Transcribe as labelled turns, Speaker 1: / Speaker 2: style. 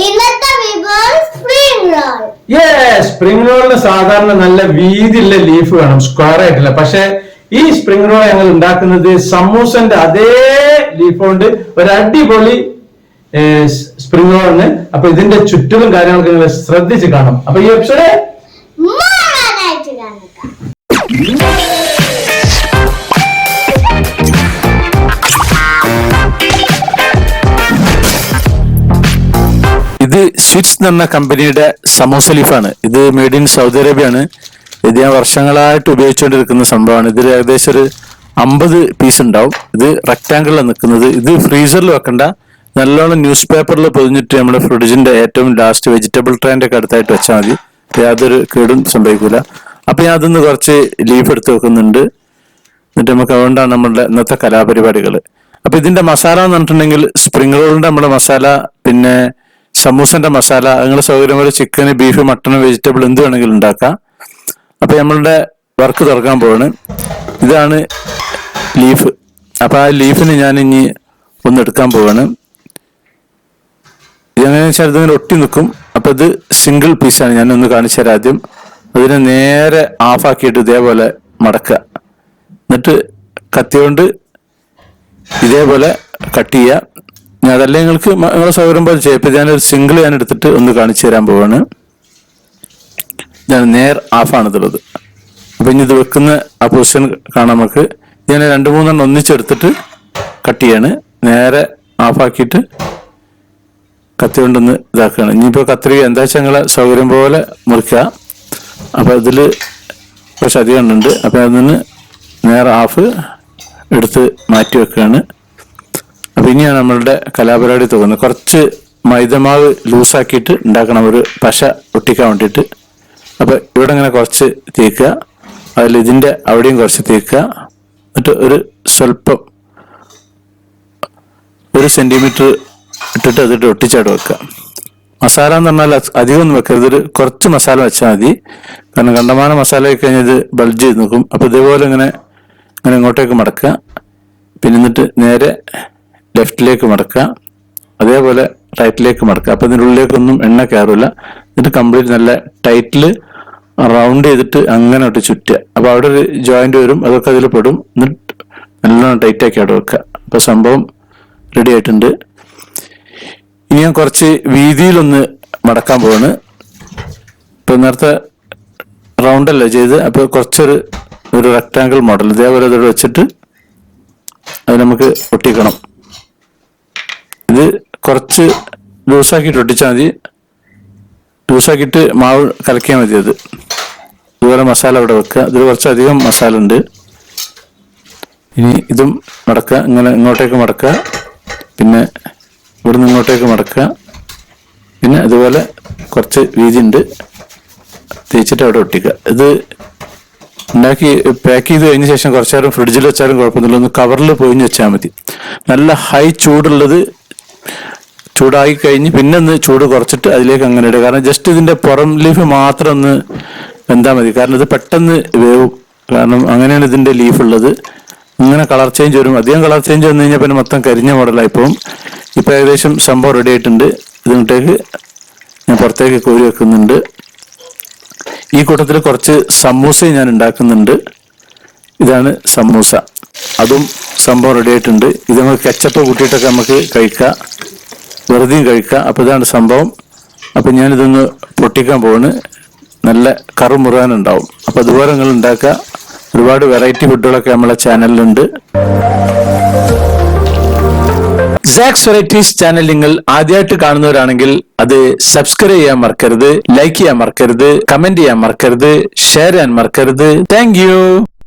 Speaker 1: ഇന്നത്തെ വിഭവം spring roll.
Speaker 2: Spring റോളിന് സാധാരണ നല്ല വീതിയുള്ള ലീഫ് വേണം, സ്ക്വയർ ആയിട്ടില്ല. പക്ഷെ ഈ സ്പ്രിംഗ് റോൾ ഞങ്ങൾ ഉണ്ടാക്കുന്നത് സമൂസന്റെ അതേ ലീഫ് കൊണ്ട് ഒരു അടിപൊളി സ്പ്രിംഗ് റോളിന്. അപ്പൊ ഇതിന്റെ ചുറ്റിലും കാര്യങ്ങളൊക്കെ നിങ്ങൾ ശ്രദ്ധിച്ച് കാണും. അപ്പൊ ഈ എപ്പിസോഡ്
Speaker 3: ഇത് സ്വിറ്റ്സ് എന്ന് പറഞ്ഞ കമ്പനിയുടെ സമോസ ലീഫാണ്. ഇത് മെയ്ഡ് ഇൻ സൗദി അറേബ്യ ആണ്. ഇത് ഞാൻ വർഷങ്ങളായിട്ട് ഉപയോഗിച്ചുകൊണ്ടിരിക്കുന്ന സംഭവമാണ്. ഇതിൽ ഏകദേശം ഒരു 50 പീസ് ഉണ്ടാവും. ഇത് റെക്ടാങ്കിളിലാണ് നിൽക്കുന്നത്. ഇത് ഫ്രീസറിൽ വെക്കണ്ട, നല്ലോണം ന്യൂസ് പേപ്പറിൽ പൊതിഞ്ഞിട്ട് നമ്മുടെ ഫ്രിഡ്ജിന്റെ ഏറ്റവും ലാസ്റ്റ് വെജിറ്റബിൾ ട്രേന്റെ ഒക്കെ അടുത്തായിട്ട് വെച്ചാൽ മതി. യാതൊരു കേടും സംഭവിക്കില്ല. അപ്പൊ ഞാൻ അതിന്ന് കുറച്ച് ലീഫ് എടുത്ത് വെക്കുന്നുണ്ട്. എന്നിട്ട് നമുക്ക് അതുകൊണ്ടാണ് നമ്മളുടെ ഇന്നത്തെ കലാപരിപാടികൾ. അപ്പൊ ഇതിന്റെ മസാല എന്ന് പറഞ്ഞിട്ടുണ്ടെങ്കിൽ സ്പ്രിംഗ് റോളിന്റെ നമ്മുടെ മസാല, പിന്നെ സമൂസന്റെ മസാല, അങ്ങനെ സൗകര്യം പോലെ ചിക്കന്, ബീഫ്, മട്ടൺ, വെജിറ്റബിൾ എന്ത് വേണമെങ്കിലും ഉണ്ടാക്കാം. അപ്പൊ നമ്മളുടെ വർക്ക് തുറക്കാൻ പോവാണ്. ഇതാണ് ലീഫ്. അപ്പൊ ആ ലീഫിന് ഞാൻ ഇനി ഒന്ന് എടുക്കാൻ പോവാണ്. ഇതെങ്ങനെയാണെന്ന് വെച്ചാൽ ഇതിങ്ങനെ ഒട്ടി നിൽക്കും. അപ്പൊ ഇത് സിംഗിൾ പീസാണ്. ഞാൻ ഒന്ന് കാണിച്ചു തരാം. ആദ്യം അതിനെ നേരെ ആഫാക്കിയിട്ട് ഇതേപോലെ മടക്കുക. എന്നിട്ട് കത്തി കൊണ്ട് ഇതേപോലെ കട്ട് ചെയ്യുക. അതല്ല നിങ്ങൾക്ക് നിങ്ങളെ സൗകര്യം പോലെ ചെയ്യാം. ഇപ്പൊ ഞാനൊരു സിംഗിൾ ഞാൻ എടുത്തിട്ട് ഒന്ന് കാണിച്ചു തരാൻ പോവാണ്. ഞാൻ നേർ ആഫാണ് ഇതുള്ളത്. അപ്പൊ ഇനി ഇത് വെക്കുന്ന ആ പൊസിഷൻ കാണാം നമുക്ക്. ഞാൻ 2-3 ഒന്നിച്ചെടുത്തിട്ട് കട്ട് ചെയ്യാണ്. നേരെ ആഫാക്കിയിട്ട് കത്തി കൊണ്ടൊന്ന് ഇതാക്കുകയാണ്. ഇനിയിപ്പോ കത്രിക എന്താ വെച്ചാൽ നിങ്ങളെ സൗകര്യം പോലെ മുറിക്കുക. അപ്പൊ ഇതില് കുറച്ച് അധികം ഉണ്ട്. അപ്പൊ അതിന് നേരെ ആഫ് എടുത്ത് മാറ്റി വെക്കുകയാണ്. അപ്പൊ ഇനിയാണ് നമ്മളുടെ കലാപരിപാടി തോന്നുന്നത്. കുറച്ച് മൈദമാവ് ലൂസാക്കിയിട്ട് ഉണ്ടാക്കണം, ഒരു പശ ഒട്ടിക്കാൻ വേണ്ടിയിട്ട്. അപ്പൊ ഇവിടെ ഇങ്ങനെ കുറച്ച് തേക്കുക, അതിൽ ഇതിന്റെ അവിടെയും കുറച്ച് തേക്കുക. എന്നിട്ട് ഒരു സ്വല്പം 1 സെന്റിമീറ്റർ ഇട്ടിട്ട് അതിട്ട് ഒട്ടിച്ചാട് വെക്കുക. മസാല എന്ന് പറഞ്ഞാൽ അധികം ഒന്നും വെക്കരുത്, ഒരു കുറച്ച് മസാല വെച്ചാൽ മതി. കാരണം കണ്ടമാന മസാല വെച്ച് കഴിഞ്ഞാൽ ഇത് ബൾജ് ചെയ്ത് നിൽക്കും. അപ്പൊ ഇതേപോലെ ഇങ്ങനെ ഇങ്ങോട്ടേക്ക് മടക്കുക. പിന്നെ എന്നിട്ട് നേരെ ലെഫ്റ്റിലേക്ക് മടക്കുക, അതേപോലെ റൈറ്റിലേക്ക് മടക്കുക. അപ്പൊ ഇതിൻ്റെ ഉള്ളിലേക്കൊന്നും എണ്ണ കയറില്ല. എന്നിട്ട് കംപ്ലീറ്റ് നല്ല ടൈറ്റില് റൗണ്ട് ചെയ്തിട്ട് അങ്ങനെ ഇട്ട് ചുറ്റുക. അപ്പൊ അവിടെ ഒരു ജോയിന്റ് വരും, അതൊക്കെ അതിൽ പെടും. എന്നിട്ട് നല്ലോണം ടൈറ്റാക്കി അവിടെ വെക്കുക. അപ്പൊ സംഭവം റെഡി ആയിട്ടുണ്ട്. ഇനി ഞാൻ കുറച്ച് വീതിയിലൊന്ന് മടക്കാൻ പോവാണ്. ഇപ്പൊ നേരത്തെ റൗണ്ടല്ലേ ചെയ്ത്, അപ്പൊ കുറച്ചൊരു റെക്ടാങ്കിൾ മോഡൽ ഇതേപോലെ അതോടെ വെച്ചിട്ട് അത് നമുക്ക് ഒട്ടിക്കണം. ഇത് കുറച്ച് ലൂസാക്കിയിട്ട് ഒട്ടിച്ചാൽ മതി. ലൂസാക്കിയിട്ട് മാവ് കലക്കിയാൽ മതി. അത് ഇതുപോലെ മസാല അവിടെ വെക്കുക. ഇതിൽ കുറച്ചധികം മസാല ഉണ്ട്. ഇനി ഇതും മടക്കുക, ഇങ്ങനെ ഇങ്ങോട്ടേക്ക് മടക്കുക, പിന്നെ ഇവിടുന്ന് ഇങ്ങോട്ടേക്ക് മടക്കുക. പിന്നെ അതുപോലെ കുറച്ച് വീതി ഉണ്ട്, തേച്ചിട്ട് അവിടെ ഒട്ടിക്കുക. ഇത് ഉണ്ടാക്കി പാക്ക് ചെയ്ത് കഴിഞ്ഞ ശേഷം കുറച്ചു നേരം ഫ്രിഡ്ജിൽ വെച്ചാലും കുഴപ്പമൊന്നുമില്ല. ഒന്ന് കവറിൽ പൊതിഞ്ഞ് വെച്ചാൽ മതി. നല്ല ഹൈ ചൂടുള്ളത് ചൂടായി കഴിഞ്ഞ് പിന്നെ ഒന്ന് ചൂട് കുറച്ചിട്ട് അതിലേക്ക് അങ്ങനെ ഇടുക. കാരണം ജസ്റ്റ് ഇതിന്റെ പുറം ലീഫ് മാത്രം ഒന്ന് വെന്താൽ മതി. കാരണം ഇത് പെട്ടെന്ന് വേവും. കാരണം അങ്ങനെയാണ് ഇതിന്റെ ലീഫ് ഉള്ളത്. ഇങ്ങനെ കളർ ചേഞ്ച് വരും. അധികം കളർ ചേഞ്ച് വന്നു കഴിഞ്ഞാൽ പിന്നെ മൊത്തം കരിഞ്ഞ മോഡലായി പോകും. ഇപ്പൊ ഏകദേശം സംഭവം റെഡി ആയിട്ടുണ്ട്. ഇതിങ്ങോട്ടേക്ക് ഞാൻ പുറത്തേക്ക് കോരി വെക്കുന്നുണ്ട്. ഈ കൂട്ടത്തിൽ കുറച്ച് സമൂസയും ഞാൻ ഉണ്ടാക്കുന്നുണ്ട്. ഇതാണ് സമൂസ. അതും സംഭവം റെഡി ആയിട്ടുണ്ട്. ഇത് നമുക്ക് കെച്ചപ്പ് കൂട്ടിയിട്ടൊക്കെ നമുക്ക് കഴിക്കാം, വെറുതെയും കഴിക്കാം. അപ്പൊ ഇതാണ് സംഭവം. അപ്പൊ ഞാനിതൊന്ന് പൊട്ടിക്കാൻ പോവാണ്. നല്ല കറുമുറാനുണ്ടാവും. അപ്പൊ അതുപോലെ നിങ്ങൾ ഉണ്ടാക്കുക. ഒരുപാട് വെറൈറ്റി ഫുഡുകളൊക്കെ നമ്മളെ ചാനലിലുണ്ട്. സാക്സ് വെറൈറ്റീസ് ചാനൽ നിങ്ങൾ ആദ്യമായിട്ട് കാണുന്നവരാണെങ്കിൽ അത് സബ്സ്ക്രൈബ് ചെയ്യാൻ മറക്കരുത്, ലൈക്ക് ചെയ്യാൻ മറക്കരുത്, കമന്റ് ചെയ്യാൻ മറക്കരുത്, ഷെയർ ചെയ്യാൻ മറക്കരുത്. Thank you.